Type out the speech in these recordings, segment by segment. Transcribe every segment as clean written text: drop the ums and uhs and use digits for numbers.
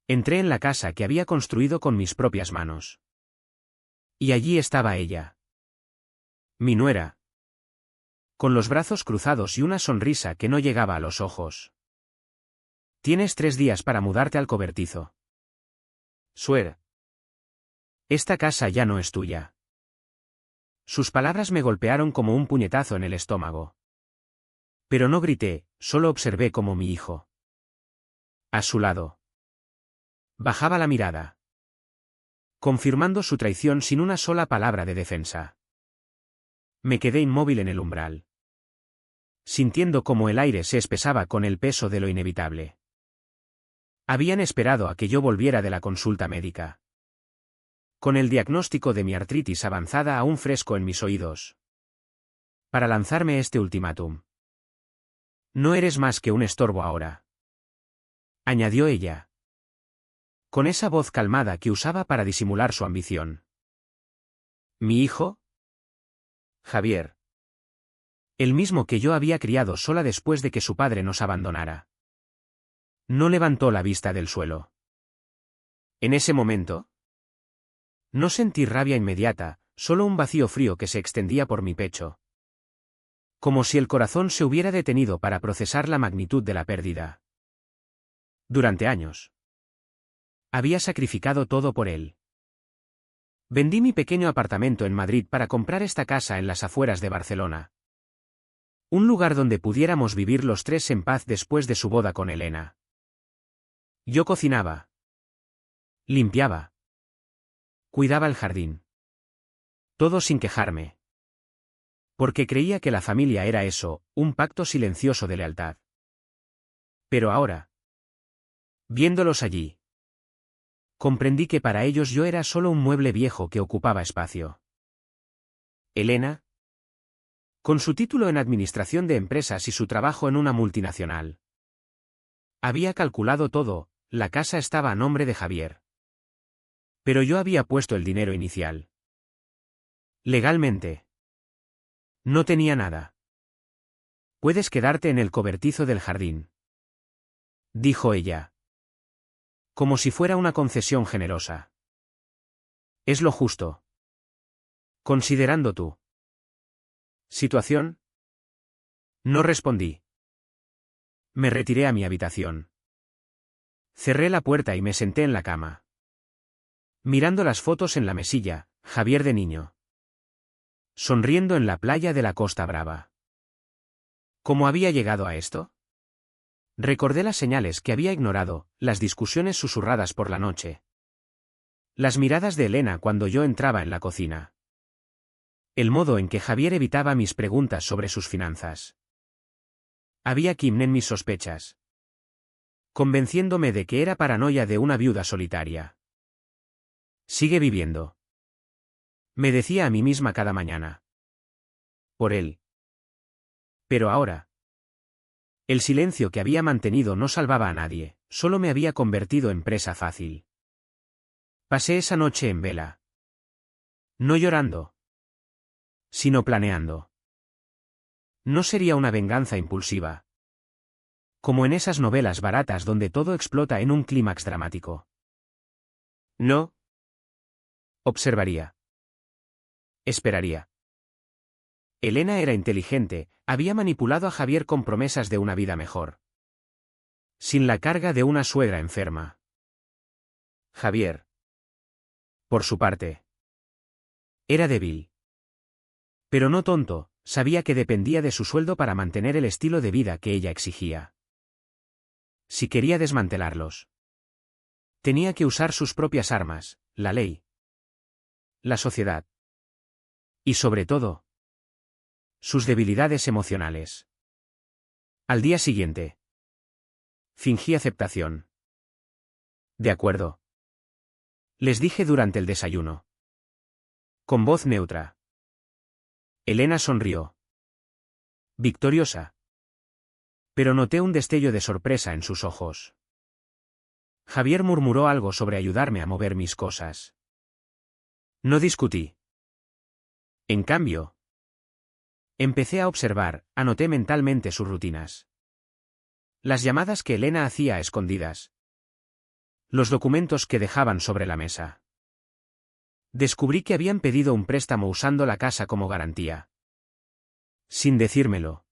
Entré en la casa que había construido con mis propias manos. Y allí estaba ella. Mi nuera. Con los brazos cruzados y una sonrisa que no llegaba a los ojos. Tienes 3 días para mudarte al cobertizo. Suer. Esta casa ya no es tuya. Sus palabras me golpearon como un puñetazo en el estómago. Pero no grité, solo observé como mi hijo. A su lado. Bajaba la mirada. Confirmando su traición sin una sola palabra de defensa. Me quedé inmóvil en el umbral. Sintiendo cómo el aire se espesaba con el peso de lo inevitable. Habían esperado a que yo volviera de la consulta médica. Con el diagnóstico de mi artritis avanzada aún fresco en mis oídos. Para lanzarme este ultimátum. No eres más que un estorbo ahora. Añadió ella. Con esa voz calmada que usaba para disimular su ambición. ¿Mi hijo? Javier. El mismo que yo había criado sola después de que su padre nos abandonara. No levantó la vista del suelo. En ese momento. No sentí rabia inmediata, solo un vacío frío que se extendía por mi pecho. Como si el corazón se hubiera detenido para procesar la magnitud de la pérdida. Durante años. Había sacrificado todo por él. Vendí mi pequeño apartamento en Madrid para comprar esta casa en las afueras de Barcelona. Un lugar donde pudiéramos vivir los 3 en paz después de su boda con Elena. Yo cocinaba. Limpiaba. Cuidaba el jardín. Todo sin quejarme. Porque creía que la familia era eso, un pacto silencioso de lealtad. Pero ahora. Viéndolos allí. Comprendí que para ellos yo era solo un mueble viejo que ocupaba espacio. Elena. Con su título en administración de empresas y su trabajo en una multinacional. Había calculado todo, la casa estaba a nombre de Javier. Pero yo había puesto el dinero inicial. Legalmente. No tenía nada. Puedes quedarte en el cobertizo del jardín. Dijo ella. Como si fuera una concesión generosa. Es lo justo. Considerando tu situación. No respondí. Me retiré a mi habitación. Cerré la puerta y me senté en la cama. Mirando las fotos en la mesilla, Javier de niño. Sonriendo en la playa de la Costa Brava. ¿Cómo había llegado a esto? Recordé las señales que había ignorado, las discusiones susurradas por la noche. Las miradas de Elena cuando yo entraba en la cocina. El modo en que Javier evitaba mis preguntas sobre sus finanzas. Había quimné en mis sospechas. Convenciéndome de que era paranoia de una viuda solitaria. Sigue viviendo. Me decía a mí misma cada mañana. Por él. Pero ahora. El silencio que había mantenido no salvaba a nadie, solo me había convertido en presa fácil. Pasé esa noche en vela. No llorando. Sino planeando. No sería una venganza impulsiva. Como en esas novelas baratas donde todo explota en un clímax dramático. No. Observaría. Esperaría. Elena era inteligente, había manipulado a Javier con promesas de una vida mejor. Sin la carga de una suegra enferma. Javier. Por su parte. Era débil. Pero no tonto, sabía que dependía de su sueldo para mantener el estilo de vida que ella exigía. Si quería desmantelarlos. Tenía que usar sus propias armas, la ley. La sociedad. Y sobre todo. Sus debilidades emocionales. Al día siguiente. Fingí aceptación. De acuerdo. Les dije durante el desayuno. Con voz neutra. Elena sonrió. Victoriosa. Pero noté un destello de sorpresa en sus ojos. Javier murmuró algo sobre ayudarme a mover mis cosas. No discutí. En cambio, empecé a observar, anoté mentalmente sus rutinas. Las llamadas que Elena hacía a escondidas. Los documentos que dejaban sobre la mesa. Descubrí que habían pedido un préstamo usando la casa como garantía. Sin decírmelo.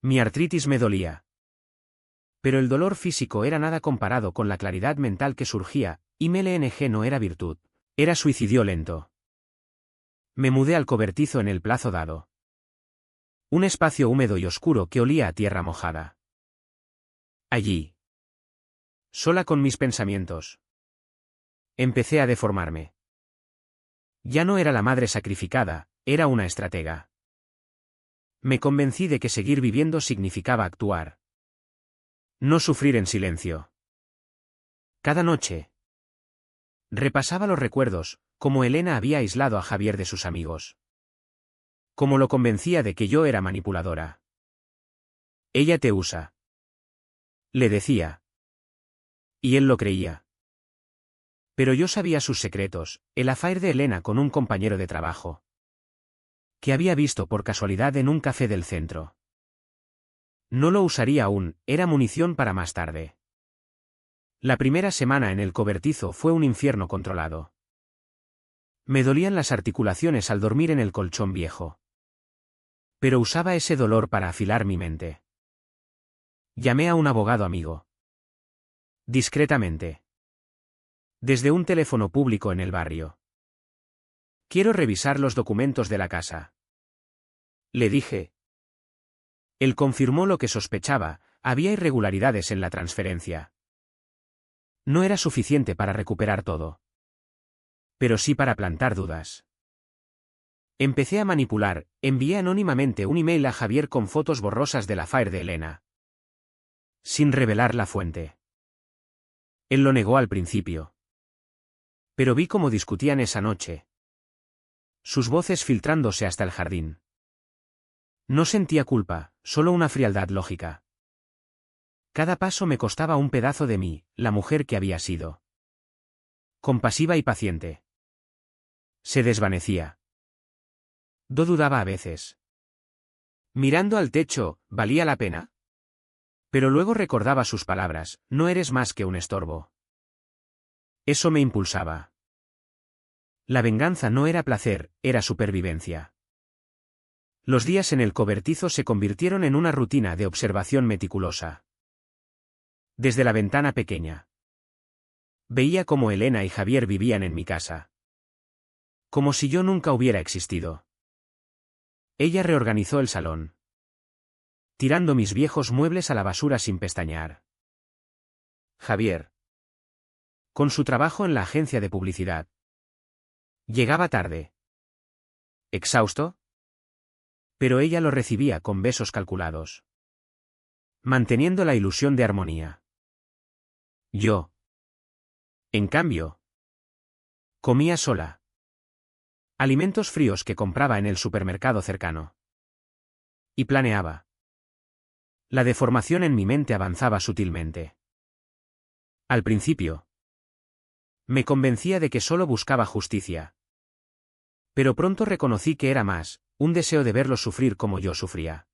Mi artritis me dolía. Pero el dolor físico era nada comparado con la claridad mental que surgía, y MLNG no era virtud, era suicidio lento. Me mudé al cobertizo en el plazo dado. Un espacio húmedo y oscuro que olía a tierra mojada. Allí. Sola con mis pensamientos. Empecé a deformarme. Ya no era la madre sacrificada, era una estratega. Me convencí de que seguir viviendo significaba actuar. No sufrir en silencio. Cada noche. Repasaba los recuerdos, cómo Elena había aislado a Javier de sus amigos. Cómo lo convencía de que yo era manipuladora. Ella te usa. Le decía. Y él lo creía. Pero yo sabía sus secretos, el affair de Elena con un compañero de trabajo. Que había visto por casualidad en un café del centro. No lo usaría aún, era munición para más tarde. La primera semana en el cobertizo fue un infierno controlado. Me dolían las articulaciones al dormir en el colchón viejo. Pero usaba ese dolor para afilar mi mente. Llamé a un abogado amigo. Discretamente. Desde un teléfono público en el barrio. Quiero revisar los documentos de la casa. Le dije. Él confirmó lo que sospechaba, había irregularidades en la transferencia. No era suficiente para recuperar todo. Pero sí para plantar dudas. Empecé a manipular, envié anónimamente un email a Javier con fotos borrosas del affair de Elena. Sin revelar la fuente. Él lo negó al principio. Pero vi cómo discutían esa noche. Sus voces filtrándose hasta el jardín. No sentía culpa, solo una frialdad lógica. Cada paso me costaba un pedazo de mí, la mujer que había sido. Compasiva y paciente. Se desvanecía. Dudaba a veces. Mirando al techo, ¿valía la pena? Pero luego recordaba sus palabras, no eres más que un estorbo. Eso me impulsaba. La venganza no era placer, era supervivencia. Los días en el cobertizo se convirtieron en una rutina de observación meticulosa. Desde la ventana pequeña. Veía cómo Elena y Javier vivían en mi casa. Como si yo nunca hubiera existido. Ella reorganizó el salón. Tirando mis viejos muebles a la basura sin pestañear. Javier. Con su trabajo en la agencia de publicidad. Llegaba tarde. ¿Exhausto? Pero ella lo recibía con besos calculados. Manteniendo la ilusión de armonía. Yo. En cambio. Comía sola. Alimentos fríos que compraba en el supermercado cercano. Y planeaba. La deformación en mi mente avanzaba sutilmente. Al principio. Me convencía de que solo buscaba justicia. Pero pronto reconocí que era más, un deseo de verlos sufrir como yo sufría.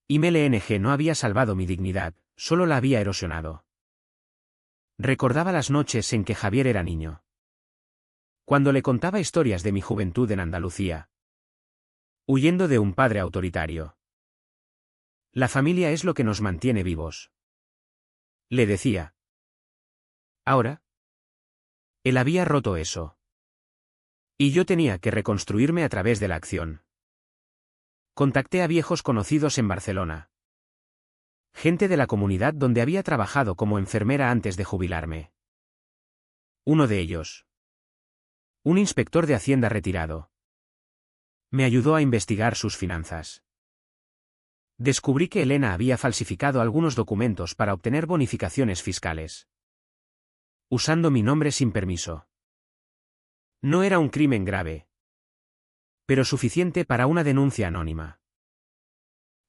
Y MLNG no había salvado mi dignidad, solo la había erosionado. Recordaba las noches en que Javier era niño. Cuando le contaba historias de mi juventud en Andalucía. Huyendo de un padre autoritario. La familia es lo que nos mantiene vivos. Le decía. Ahora. Él había roto eso. Y yo tenía que reconstruirme a través de la acción. Contacté a viejos conocidos en Barcelona. Gente de la comunidad donde había trabajado como enfermera antes de jubilarme. Uno de ellos. Un inspector de Hacienda retirado. Me ayudó a investigar sus finanzas. Descubrí que Elena había falsificado algunos documentos para obtener bonificaciones fiscales. Usando mi nombre sin permiso. No era un crimen grave. Pero suficiente para una denuncia anónima.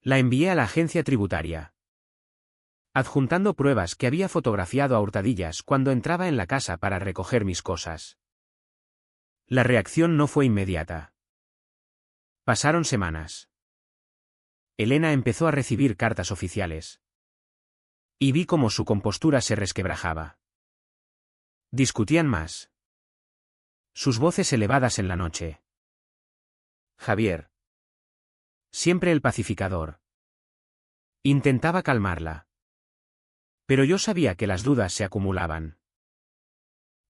La envié a la agencia tributaria. Adjuntando pruebas que había fotografiado a hurtadillas cuando entraba en la casa para recoger mis cosas. La reacción no fue inmediata. Pasaron semanas. Elena empezó a recibir cartas oficiales. Y vi cómo su compostura se resquebrajaba. Discutían más. Sus voces elevadas en la noche. Javier. Siempre el pacificador. Intentaba calmarla. Pero yo sabía que las dudas se acumulaban.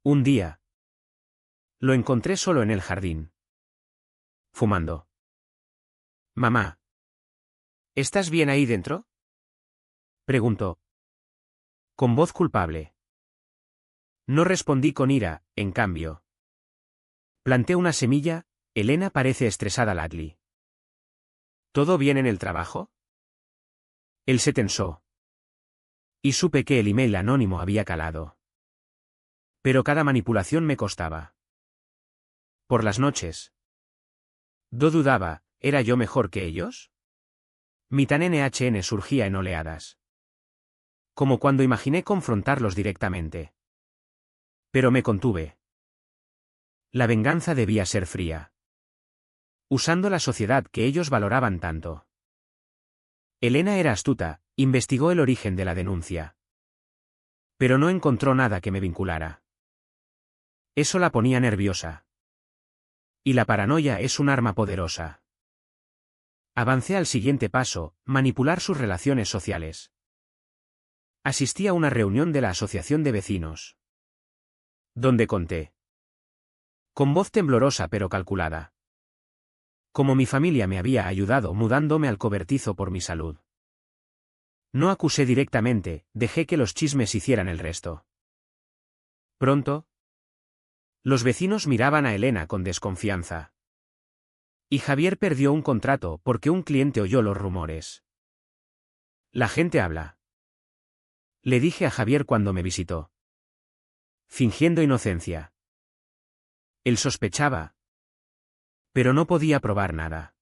Un día. Lo encontré solo en el jardín. Fumando. Mamá. ¿Estás bien ahí dentro? Preguntó. Con voz culpable. No respondí con ira, en cambio. Planté una semilla. Elena parece estresada, Ladley. ¿Todo bien en el trabajo? Él se tensó. Y supe que el email anónimo había calado. Pero cada manipulación me costaba. Por las noches. Do dudaba, ¿era yo mejor que ellos? Mi tan NHN surgía en oleadas. Como cuando imaginé confrontarlos directamente. Pero me contuve. La venganza debía ser fría. Usando la sociedad que ellos valoraban tanto. Elena era astuta, investigó el origen de la denuncia. Pero no encontró nada que me vinculara. Eso la ponía nerviosa. Y la paranoia es un arma poderosa. Avancé al siguiente paso, manipular sus relaciones sociales. Asistí a una reunión de la asociación de vecinos. Donde conté. Con voz temblorosa pero calculada. Como mi familia me había ayudado mudándome al cobertizo por mi salud. No acusé directamente, dejé que los chismes hicieran el resto. Pronto. Los vecinos miraban a Elena con desconfianza. Y Javier perdió un contrato porque un cliente oyó los rumores. La gente habla. Le dije a Javier cuando me visitó. Fingiendo inocencia. Él sospechaba. Pero no podía probar nada.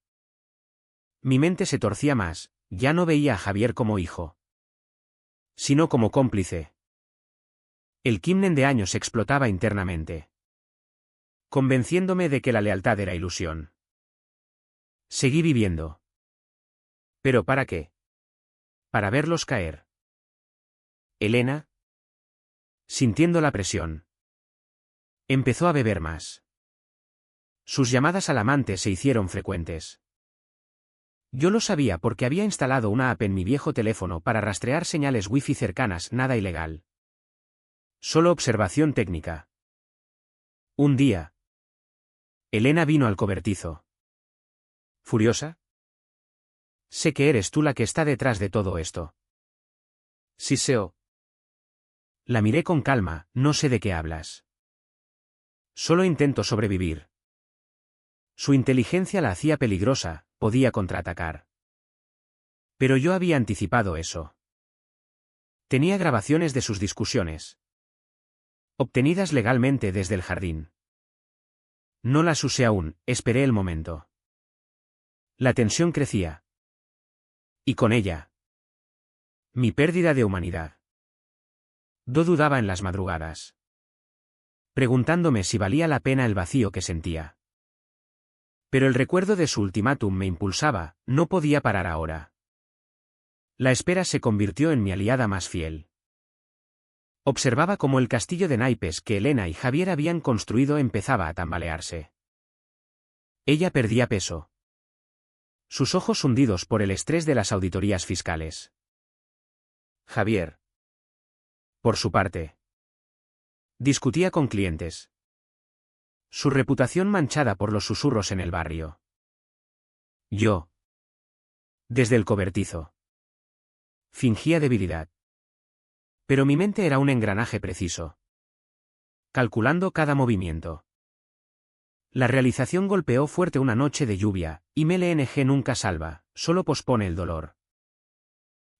Mi mente se torcía más, ya no veía a Javier como hijo. Sino como cómplice. El Kimnen de años explotaba internamente. Convenciéndome de que la lealtad era ilusión. Seguí viviendo. ¿Pero para qué? Para verlos caer. Elena. Sintiendo la presión. Empezó a beber más. Sus llamadas al amante se hicieron frecuentes. Yo lo sabía porque había instalado una app en mi viejo teléfono para rastrear señales wifi cercanas, nada ilegal. Solo observación técnica. Un día. Elena vino al cobertizo. ¿Furiosa? Sé que eres tú la que está detrás de todo esto. Siseo. La miré con calma, no sé de qué hablas. Solo intento sobrevivir. Su inteligencia la hacía peligrosa, podía contraatacar. Pero yo había anticipado eso. Tenía grabaciones de sus discusiones. Obtenidas legalmente desde el jardín. No las usé aún, esperé el momento. La tensión crecía. Y con ella. Mi pérdida de humanidad. Do dudaba en las madrugadas. Preguntándome si valía la pena el vacío que sentía. Pero el recuerdo de su ultimátum me impulsaba, no podía parar ahora. La espera se convirtió en mi aliada más fiel. Observaba cómo el castillo de naipes que Elena y Javier habían construido empezaba a tambalearse. Ella perdía peso. Sus ojos hundidos por el estrés de las auditorías fiscales. Javier. Por su parte. Discutía con clientes. Su reputación manchada por los susurros en el barrio. Yo. Desde el cobertizo. Fingía debilidad. Pero mi mente era un engranaje preciso. Calculando cada movimiento. La realización golpeó fuerte una noche de lluvia, y MLNG nunca salva, solo pospone el dolor.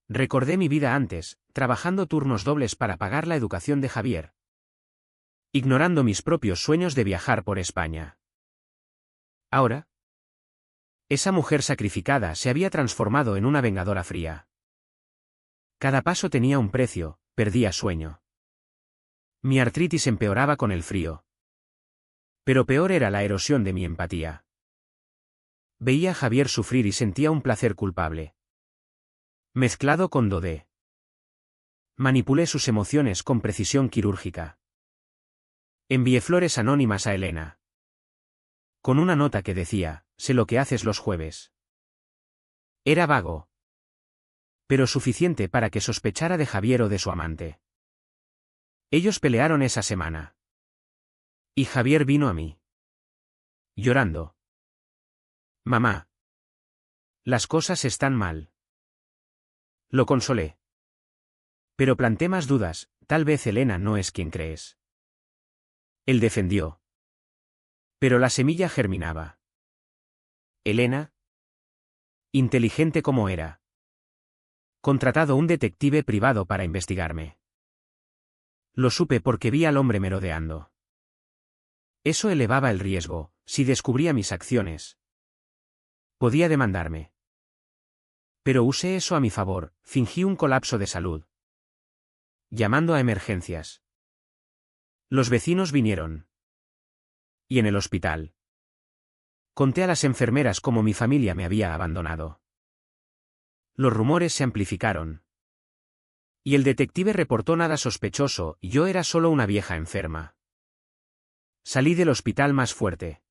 Recordé mi vida antes, trabajando turnos dobles para pagar la educación de Javier. Ignorando mis propios sueños de viajar por España. Ahora. Esa mujer sacrificada se había transformado en una vengadora fría. Cada paso tenía un precio, perdía sueño. Mi artritis empeoraba con el frío. Pero peor era la erosión de mi empatía. Veía a Javier sufrir y sentía un placer culpable. Mezclado con Dodé. Manipulé sus emociones con precisión quirúrgica. Envié flores anónimas a Elena. Con una nota que decía, sé lo que haces los jueves. Era vago. Pero suficiente para que sospechara de Javier o de su amante. Ellos pelearon esa semana. Y Javier vino a mí. Llorando. Mamá. Las cosas están mal. Lo consolé. Pero planté más dudas, tal vez Elena no es quien crees. Él defendió. Pero la semilla germinaba. Elena. Inteligente como era. Contratado un detective privado para investigarme. Lo supe porque vi al hombre merodeando. Eso elevaba el riesgo, si descubría mis acciones. Podía demandarme. Pero usé eso a mi favor, fingí un colapso de salud. Llamando a emergencias. Los vecinos vinieron. Y en el hospital. Conté a las enfermeras cómo mi familia me había abandonado. Los rumores se amplificaron. Y el detective reportó nada sospechoso, y yo era solo una vieja enferma. Salí del hospital más fuerte.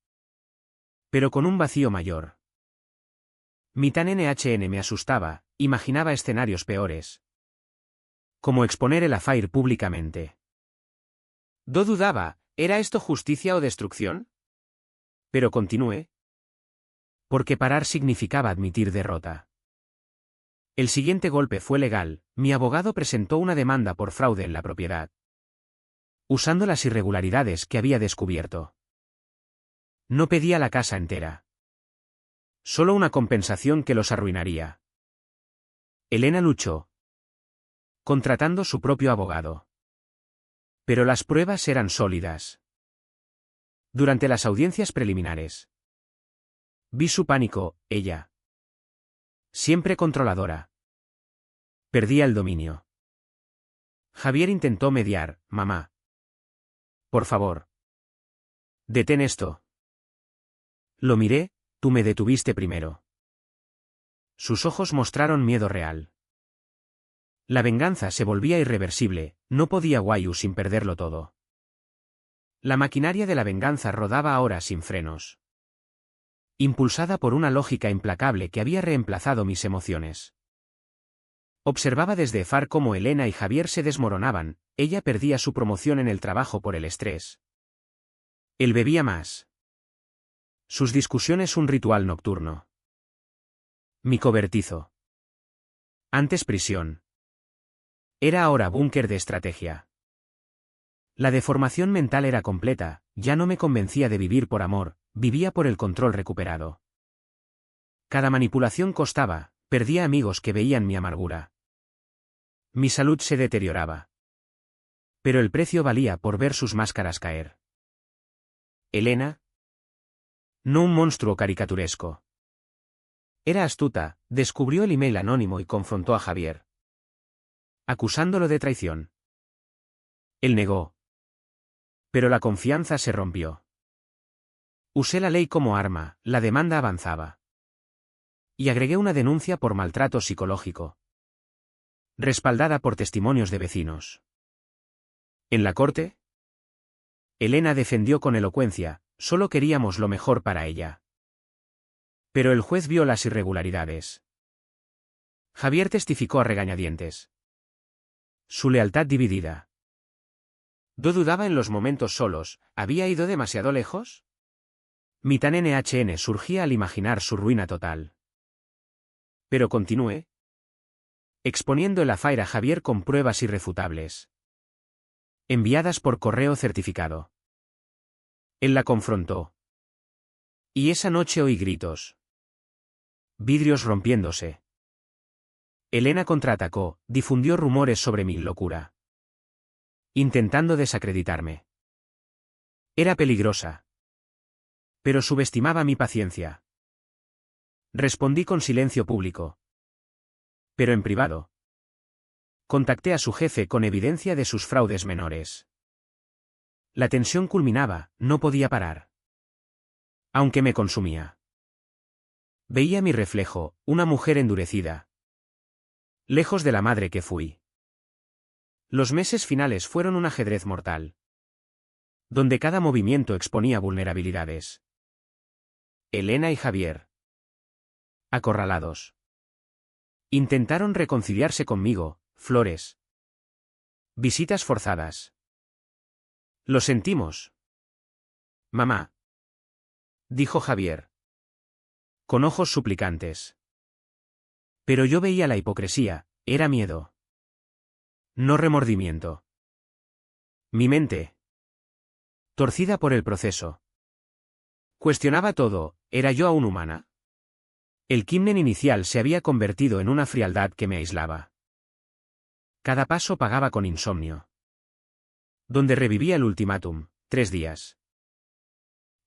Pero con un vacío mayor. Mi tan NHN me asustaba, imaginaba escenarios peores. Como exponer el affair públicamente. Do dudaba, ¿era esto justicia o destrucción? Pero continué. Porque parar significaba admitir derrota. El siguiente golpe fue legal, mi abogado presentó una demanda por fraude en la propiedad. Usando las irregularidades que había descubierto. No pedía la casa entera. Solo una compensación que los arruinaría. Elena luchó. Contratando su propio abogado. Pero las pruebas eran sólidas. Durante las audiencias preliminares. Vi su pánico, ella. Siempre controladora. Perdía el dominio. Javier intentó mediar, mamá. Por favor. Detén esto. Lo miré, tú me detuviste primero. Sus ojos mostraron miedo real. La venganza se volvía irreversible, no podía Guayu sin perderlo todo. La maquinaria de la venganza rodaba ahora sin frenos. Impulsada por una lógica implacable que había reemplazado mis emociones. Observaba desde Far cómo Elena y Javier se desmoronaban, ella perdía su promoción en el trabajo por el estrés. Él bebía más. Sus discusiones un ritual nocturno. Mi cobertizo. Antes prisión. Era ahora búnker de estrategia. La deformación mental era completa, ya no me convencía de vivir por amor, vivía por el control recuperado. Cada manipulación costaba, perdía amigos que veían mi amargura. Mi salud se deterioraba. Pero el precio valía por ver sus máscaras caer. Elena. No un monstruo caricaturesco. Era astuta, descubrió el email anónimo y confrontó a Javier. Acusándolo de traición. Él negó. Pero la confianza se rompió. Usé la ley como arma, la demanda avanzaba. Y agregué una denuncia por maltrato psicológico. Respaldada por testimonios de vecinos. En la corte, Elena defendió con elocuencia, solo queríamos lo mejor para ella. Pero el juez vio las irregularidades. Javier testificó a regañadientes. Su lealtad dividida. Do dudaba en los momentos solos, ¿había ido demasiado lejos? Mi tan NHN surgía al imaginar su ruina total. Pero continué. Exponiendo el affair a Javier con pruebas irrefutables. Enviadas por correo certificado. Él la confrontó. Y esa noche oí gritos. Vidrios rompiéndose. Elena contraatacó, difundió rumores sobre mi locura. Intentando desacreditarme. Era peligrosa. Pero subestimaba mi paciencia. Respondí con silencio público. Pero en privado. Contacté a su jefe con evidencia de sus fraudes menores. La tensión culminaba, no podía parar. Aunque me consumía. Veía mi reflejo, una mujer endurecida. Lejos de la madre que fui. Los meses finales fueron un ajedrez mortal, donde cada movimiento exponía vulnerabilidades. Elena y Javier, acorralados, intentaron reconciliarse conmigo, flores. Visitas forzadas. Lo sentimos. Mamá, dijo Javier, con ojos suplicantes. Pero yo veía la hipocresía, era miedo. No remordimiento. Mi mente, torcida por el proceso, cuestionaba todo, ¿era yo aún humana? El Kimnen inicial se había convertido en una frialdad que me aislaba. Cada paso pagaba con insomnio. Donde revivía el ultimátum, 3 días.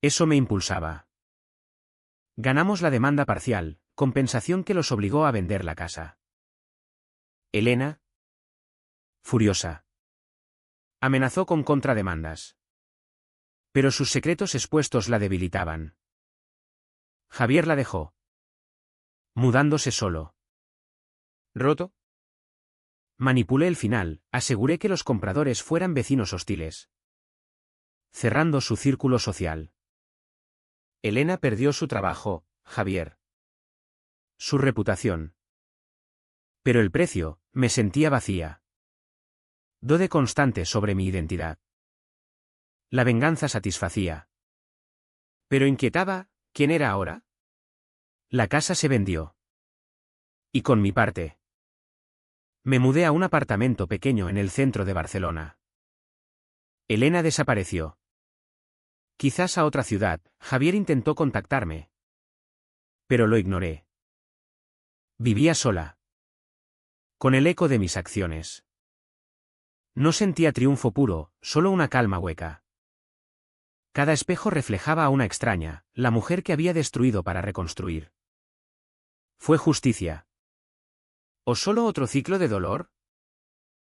Eso me impulsaba. Ganamos la demanda parcial, compensación que los obligó a vender la casa. Elena, furiosa, amenazó con contrademandas. Pero sus secretos expuestos la debilitaban. Javier la dejó, mudándose solo. ¿Roto? Manipulé el final, aseguré que los compradores fueran vecinos hostiles, cerrando su círculo social. Elena perdió su trabajo, Javier, su reputación. Pero el precio, me sentía vacía. Duda constante sobre mi identidad. La venganza satisfacía. Pero inquietaba, ¿quién era ahora? La casa se vendió. Y con mi parte. Me mudé a un apartamento pequeño en el centro de Barcelona. Elena desapareció. Quizás a otra ciudad, Javier intentó contactarme. Pero lo ignoré. Vivía sola, con el eco de mis acciones. No sentía triunfo puro, solo una calma hueca. Cada espejo reflejaba a una extraña, la mujer que había destruido para reconstruir. ¿Fue justicia? ¿O solo otro ciclo de dolor?